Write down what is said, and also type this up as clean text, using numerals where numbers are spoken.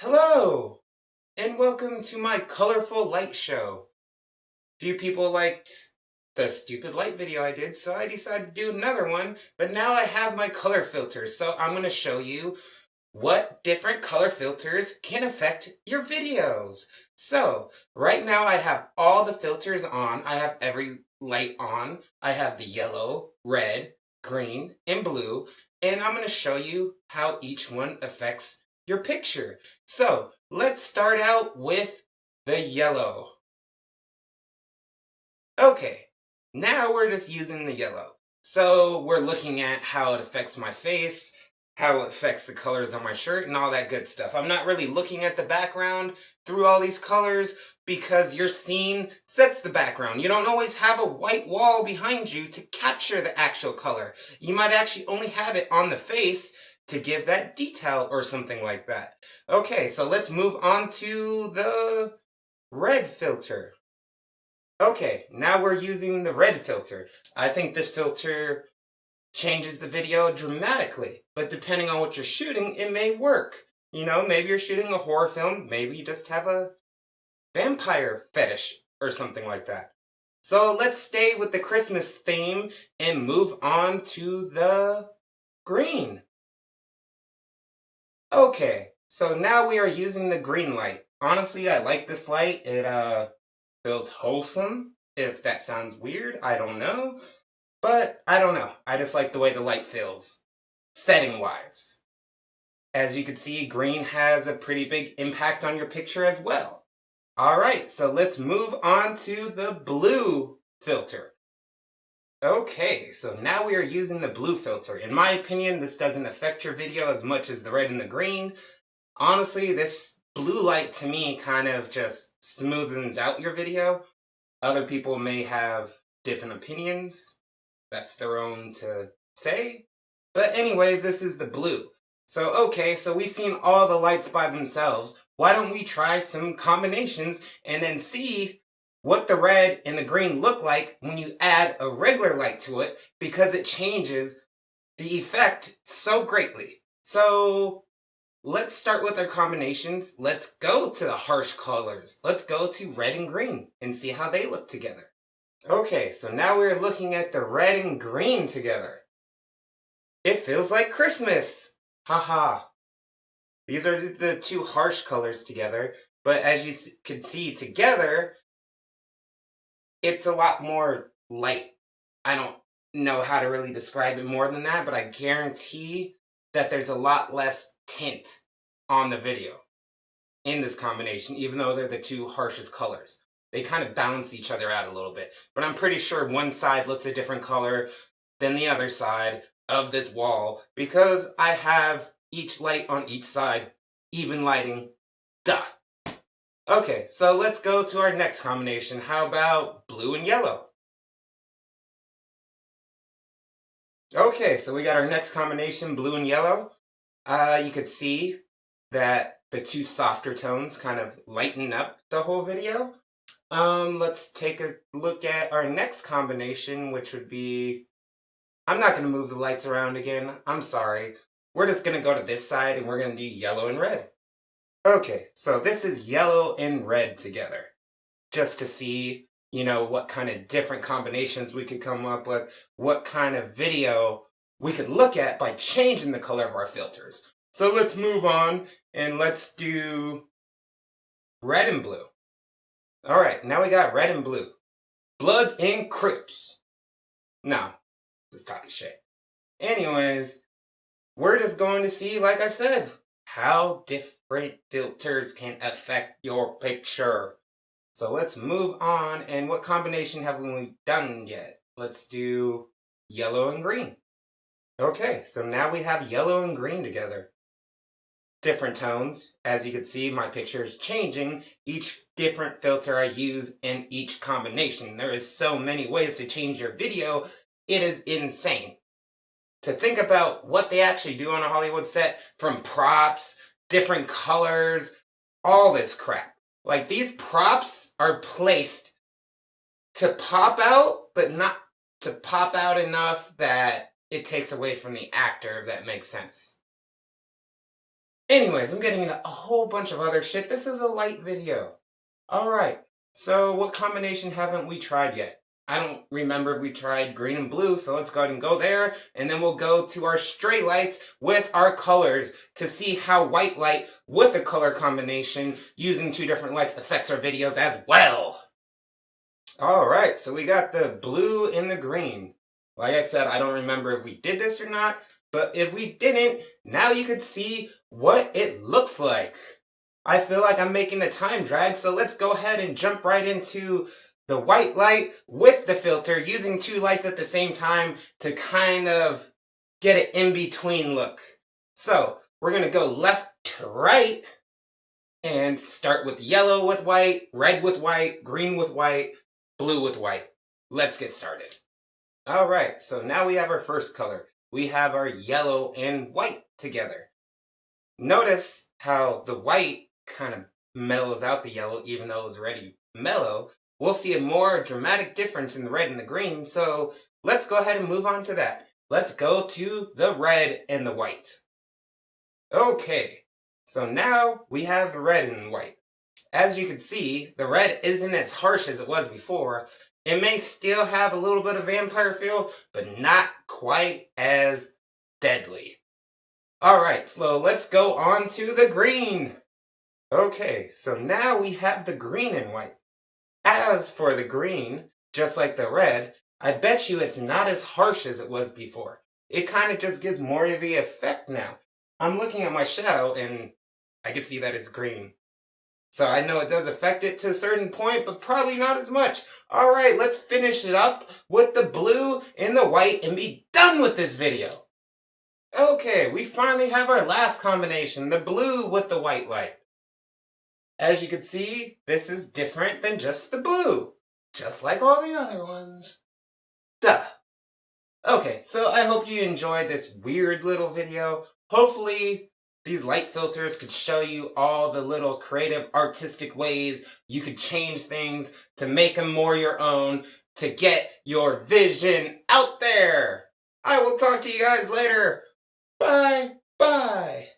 Hello, and welcome to my colorful light show. Few people liked the stupid light video I did, so I decided to do another one, but now I have my color filters, so I'm going to show you what different color filters can affect your videos. So, right now I have all the filters on. I have every light on. I have the yellow, red, green, and blue, and I'm going to show you how each one affects your picture. So, let's start out with the yellow. Okay, now we're just using the yellow. So we're looking at how it affects my face, how it affects the colors on my shirt, and all that good stuff. I'm not really looking at the background through all these colors because your scene sets the background. You don't always have a white wall behind you to capture the actual color. You might actually only have it on the face to give that detail or something like that. Okay, so let's move on to the red filter. Okay, now we're using the red filter. I think this filter changes the video dramatically, but depending on what you're shooting, it may work. You know, maybe you're shooting a horror film, maybe you just have a vampire fetish or something like that. So let's stay with the Christmas theme and move on to the green. Okay, so now we are using the green light. Honestly, I like this light. It feels wholesome. If that sounds weird, I don't know. But I don't know. I just like the way the light feels, setting wise. As you can see, green has a pretty big impact on your picture as well. Alright, so let's move on to the blue filter. Okay, so now we are using the blue filter. In my opinion, this doesn't affect your video as much as the red and the green. Honestly, this blue light to me kind of just smoothens out your video. Other people may have different opinions. That's their own to say. But anyways, this is the blue. So okay, so we've seen all the lights by themselves. Why don't we try some combinations and then see what the red and the green look like when you add a regular light to it, because it changes the effect so greatly. So let's start with our combinations. Let's go to the harsh colors. Let's go to red and green and see how they look together. Okay, so now we're looking at the red and green together. It feels like Christmas. Haha. These are the two harsh colors together, but as you can see together, it's a lot more light. I don't know how to really describe it more than that, but I guarantee that there's a lot less tint on the video in this combination, even though they're the two harshest colors. They kind of balance each other out a little bit. But I'm pretty sure one side looks a different color than the other side of this wall because I have each light on each side, even lighting. Duh. Okay, so let's go to our next combination. How about blue and yellow? Okay, so we got our next combination, blue and yellow. You could see that the two softer tones kind of lighten up the whole video. Let's take a look at our next combination, which would be... I'm not going to move the lights around again. I'm sorry. We're just going to go to this side and we're going to do yellow and red. Okay, so this is yellow and red together. Just to see, you know, what kind of different combinations we could come up with, what kind of video we could look at by changing the color of our filters. So let's move on and let's do red and blue. All right, now we got red and blue. Bloods and Crips. No, just talking shit. Anyways, we're just going to see, like I said, how different filters can affect your picture. So let's move on. And what combination haven't we done yet? Let's do yellow and green. Okay, so now we have yellow and green together. Different tones. As you can see, my picture is changing. Each different filter I use in each combination. There is so many ways to change your video. It is insane. To think about what they actually do on a Hollywood set, from props, different colors, all this crap. Like, these props are placed to pop out, but not to pop out enough that it takes away from the actor, if that makes sense. Anyways, I'm getting into a whole bunch of other shit. This is a light video. Alright, so what combination haven't we tried yet? I don't remember if we tried green and blue, so let's go ahead and go there, and then we'll go to our stray lights with our colors to see how white light with a color combination using 2 different lights affects our videos as well. Alright, so we got the blue and the green. Like I said, I don't remember if we did this or not, but if we didn't, now you could see what it looks like. I feel like I'm making a time drag, so let's go ahead and jump right into the white light with the filter, using 2 lights at the same time to kind of get an in-between look. So, we're going to go left to right, and start with yellow with white, red with white, green with white, blue with white. Let's get started. Alright, so now we have our first color. We have our yellow and white together. Notice how the white kind of mellows out the yellow, even though it was already mellow. We'll see a more dramatic difference in the red and the green, so let's go ahead and move on to that. Let's go to the red and the white. Okay, so now we have the red and white. As you can see, the red isn't as harsh as it was before. It may still have a little bit of vampire feel, but not quite as deadly. Alright, so let's go on to the green. Okay, so now we have the green and white. As for the green, just like the red, I bet you it's not as harsh as it was before. It kind of just gives more of the effect now. I'm looking at my shadow and I can see that it's green. So I know it does affect it to a certain point, but probably not as much. Alright, let's finish it up with the blue and the white and be done with this video. Okay, we finally have our last combination, the blue with the white light. As you can see, this is different than just the blue. Just like all the other ones. Duh. Okay, so I hope you enjoyed this weird little video. Hopefully, these light filters could show you all the little creative, artistic ways you could change things to make them more your own, to get your vision out there. I will talk to you guys later. Bye. Bye.